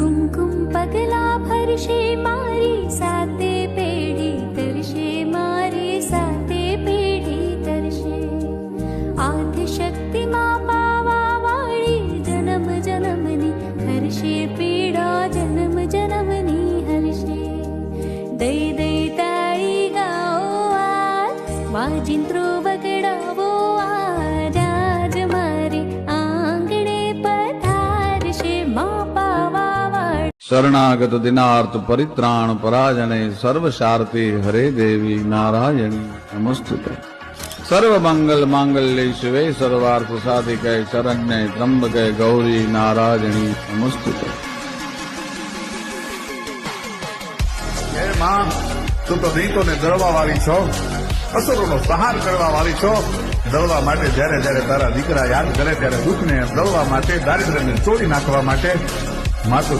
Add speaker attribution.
Speaker 1: કુમકુમ પગલા ભરશે મારી સાતે પેઢી તરશે, મારી સાતે પેઢી તરશે. આદ્ય શક્તિમાં પાવા વાળી જન્મ જન્મની હરશે પીડા, જન્મ જન્મની હરશે. દઈ દઈ તાળી ગાઓ આ વાજિંત્રો વગડાવો આ રાજ મારી આંગણે પધારશે મા પાવા વાળી.
Speaker 2: શરણાગત દિનાર્થ પરિત્રાણ પરાજને સર્વ શારતે હરે દેવી નારાયણી નમસ્તુતે. સર્વ મંગલ માંગલ્ય શિવે સર્વાર્થ સાધિકે શરણ્ય ત્રંબકે ગૌરી નારાયણી નમસ્તુતે.
Speaker 3: હે માં, તું તો દૈતોને દળવા વાળી છો, અસુરોનો સંહાર કરવા વાળી છો. દળવા માટે જયારે જયારે તારા દીકરા યાદ કરે ત્યારે દુઃખને દળવા માટે, દારિદ્ર્યને તોડી નાખવા માટે માતું